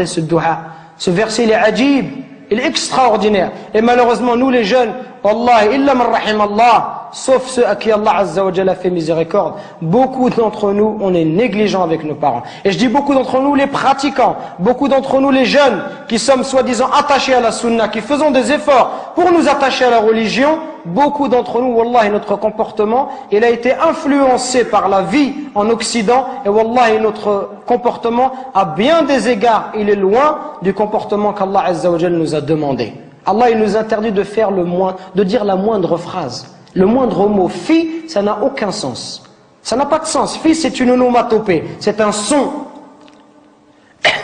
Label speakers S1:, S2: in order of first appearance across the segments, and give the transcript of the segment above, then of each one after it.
S1: Regardez ce dua. Ce verset, il est ajib, il est extraordinaire. Et malheureusement, nous les jeunes, Wallahi, illa man rahim Allah, sauf ceux à qui Allah Azza wa Jalla fait miséricorde, beaucoup d'entre nous, on est négligents avec nos parents. Et je dis beaucoup d'entre nous les pratiquants, beaucoup d'entre nous les jeunes, qui sommes soi-disant attachés à la sunna, qui faisons des efforts pour nous attacher à la religion, beaucoup d'entre nous, Wallahi, notre comportement, il a été influencé par la vie en Occident, et Wallahi, notre comportement, à bien des égards, il est loin du comportement qu'Allah Azza wa Jalla nous a demandé. Allah, il nous interdit de faire de dire la moindre phrase. Le moindre mot, fi, ça n'a aucun sens. Ça n'a pas de sens. Fi, c'est une onomatopée. C'est un son.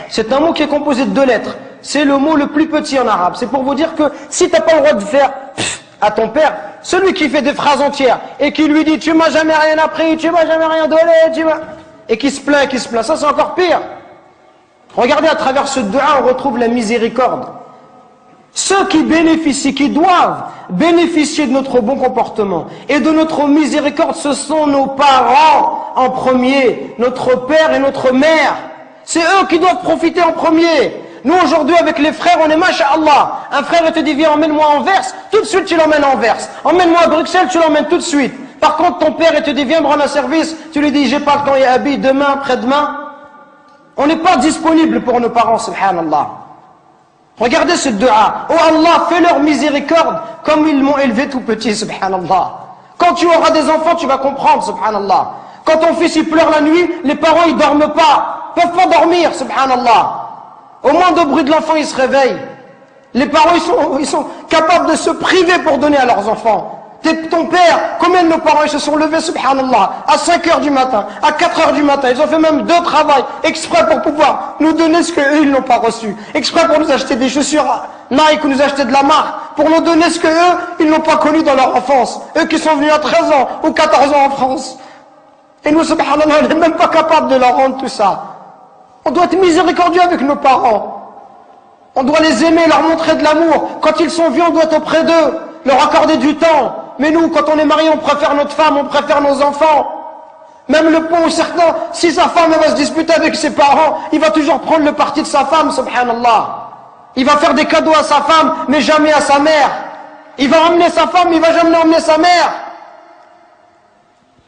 S1: C'est un mot qui est composé de 2 lettres. C'est le mot le plus petit en arabe. C'est pour vous dire que si tu n'as pas le droit de faire pff à ton père, celui qui fait des phrases entières et qui lui dit tu m'as jamais rien appris, tu m'as jamais rien donné, et qui se plaint, ça c'est encore pire. Regardez, à travers ce dua, on retrouve la miséricorde. Ceux qui bénéficient, qui doivent bénéficier de notre bon comportement et de notre miséricorde, ce sont nos parents en premier, notre père et notre mère. C'est eux qui doivent profiter en premier. Nous aujourd'hui avec les frères, on est masha'Allah. Un frère te dit viens, emmène-moi à Anvers, tout de suite tu l'emmènes à Anvers. Emmène-moi à Bruxelles, tu l'emmènes tout de suite. Par contre ton père te dit viens me rendre un service, tu lui dis j'ai pas le temps, ya abi, demain, après-demain. On n'est pas disponible pour nos parents, subhanallah. Regardez ce dua. Oh Allah, fais leur miséricorde comme ils m'ont élevé tout petit, subhanallah. Quand tu auras des enfants, tu vas comprendre, subhanallah. Quand ton fils il pleure la nuit, les parents ils dorment pas, peuvent pas dormir, subhanallah. Au moindre bruit de l'enfant, il se réveille. Les parents ils sont capables de se priver pour donner à leurs enfants. Ton père, combien de nos parents ils se sont levés, subhanallah, à 5h du matin, à 4h du matin, ils ont fait même 2 travails, exprès pour pouvoir nous donner ce qu'eux ils n'ont pas reçu, exprès pour nous acheter des chaussures Nike ou nous acheter de la marque, pour nous donner ce qu'eux ils n'ont pas connu dans leur enfance, eux qui sont venus à 13 ans ou 14 ans en France. Et nous, subhanallah, on n'est même pas capable de leur rendre tout ça. On doit être miséricordieux avec nos parents. On doit les aimer, leur montrer de l'amour. Quand ils sont vieux, on doit être auprès d'eux, leur accorder du temps. Mais nous, quand on est marié, on préfère notre femme, on préfère nos enfants. Même le pont, certains, si sa femme va se disputer avec ses parents, il va toujours prendre le parti de sa femme, subhanallah. Il va faire des cadeaux à sa femme, mais jamais à sa mère. Il va emmener sa femme, il va jamais emmener sa mère.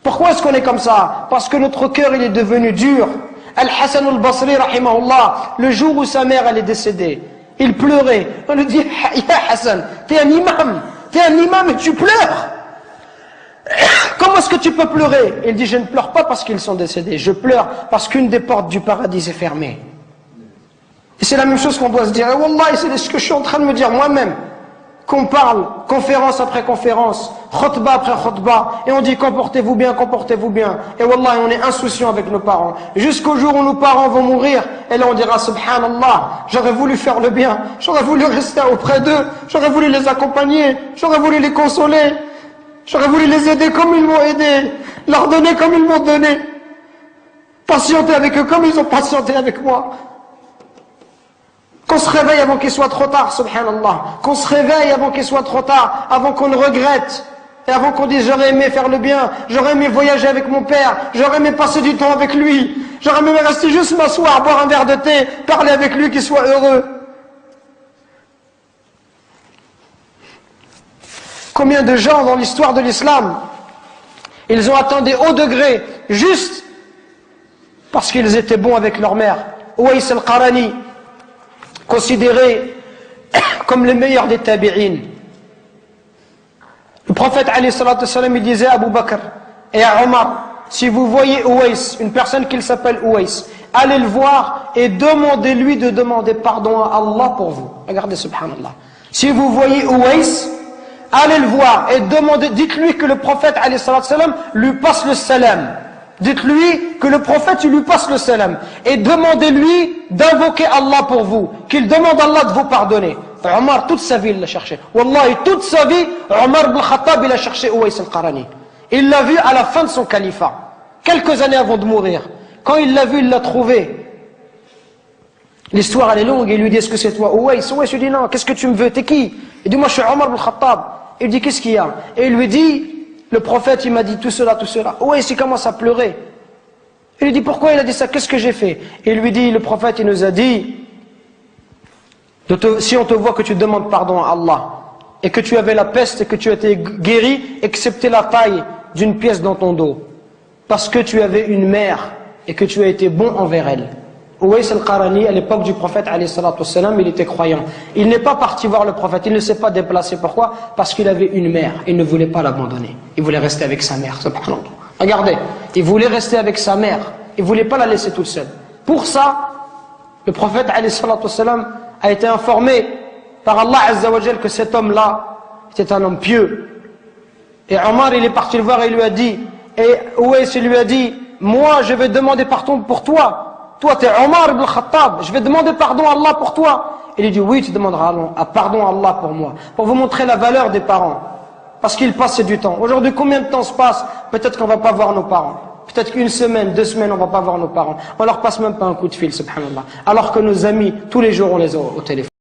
S1: Pourquoi est-ce qu'on est comme ça? Parce que notre cœur, il est devenu dur. Al-Hassan al-Basri, rahimahullah, le jour où sa mère, elle est décédée, il pleurait. On lui dit, ya Hassan, t'es un imam. T'es un imam et tu pleures. Comment est-ce que tu peux pleurer? Il dit, je ne pleure pas parce qu'ils sont décédés. Je pleure parce qu'une des portes du paradis est fermée. Et c'est la même chose qu'on doit se dire. Et Wallah, c'est ce que je suis en train de me dire moi-même. Qu'on parle, conférence après conférence, khutbah après khutbah, et on dit comportez-vous bien, comportez-vous bien. Et Wallah, on est insouciant avec nos parents. Jusqu'au jour où nos parents vont mourir, et là on dira subhanallah, j'aurais voulu faire le bien, j'aurais voulu rester auprès d'eux, j'aurais voulu les accompagner, j'aurais voulu les consoler, j'aurais voulu les aider comme ils m'ont aidé, leur donner comme ils m'ont donné, patienter avec eux comme ils ont patienté avec moi. Qu'on se réveille avant qu'il soit trop tard, subhanallah. Qu'on se réveille avant qu'il soit trop tard, avant qu'on ne regrette. Et avant qu'on dise j'aurais aimé faire le bien, j'aurais aimé voyager avec mon père, j'aurais aimé passer du temps avec lui, j'aurais aimé rester juste m'asseoir, boire un verre de thé, parler avec lui, qu'il soit heureux. Combien de gens dans l'histoire de l'islam, ils ont atteint des hauts degrés, juste parce qu'ils étaient bons avec leur mère. Uwais al-Qarani, considérés comme les meilleurs des tabi'in. Le prophète alayhi salatu wassalam, il disait à Abu Bakr et à Omar, si vous voyez Uwais, une personne qui s'appelle Uwais, allez le voir et demandez-lui de demander pardon à Allah pour vous. Regardez, subhanallah. Si vous voyez Uwais, allez le voir et dites-lui que le prophète alayhi salatu wassalam lui passe le salam. Dites-lui que le prophète il lui passe le salam et demandez-lui d'invoquer Allah pour vous, qu'il demande à Allah de vous pardonner. Omar toute sa vie il l'a cherché. Wallahi toute sa vie Omar ibn Khattab il a cherché Uwais al-Qarani. Il l'a vu à la fin de son califat, quelques années avant de mourir. Quand il l'a vu, il l'a trouvé. L'histoire elle est longue, il lui dit est-ce que c'est toi Uwais? Uwais lui dit non, qu'est-ce que tu me veux, t'es qui? Il dit moi je suis Omar ibn Khattab. Il dit qu'est-ce qu'il y a? Et il lui dit le prophète, il m'a dit tout cela, tout cela. Ouais, il commence à pleurer. Il lui dit, pourquoi il a dit ça? Qu'est-ce que j'ai fait? Et il lui dit, le prophète, il nous a dit, Si on te voit que tu demandes pardon à Allah, et que tu avais la peste et que tu as été guéri, excepté la taille d'une pièce dans ton dos, parce que tu avais une mère et que tu as été bon envers elle. Uwais al-Qarani, à l'époque du prophète, il était croyant. Il n'est pas parti voir le prophète, il ne s'est pas déplacé. Pourquoi? Parce qu'il avait une mère, il ne voulait pas l'abandonner. Il voulait rester avec sa mère, subhanallah. Regardez, il voulait rester avec sa mère, il ne voulait pas la laisser toute seule. Pour ça, le prophète a été informé par Allah Azza wa Jal que cet homme-là était un homme pieux. Et Omar, il est parti le voir et il lui a dit, et Uwais lui a dit, moi je vais demander pardon pour toi. Toi, tu es Omar ibn Khattab, je vais demander pardon à Allah pour toi. Il lui dit, oui, tu demanderas pardon à Allah pour moi. Pour vous montrer la valeur des parents. Parce qu'il passe du temps. Aujourd'hui, combien de temps se passe? Peut-être qu'on ne va pas voir nos parents. Peut-être qu'une semaine, 2 semaines, on ne va pas voir nos parents. On leur passe même pas un coup de fil, subhanallah. Alors que nos amis, tous les jours, on les a au téléphone.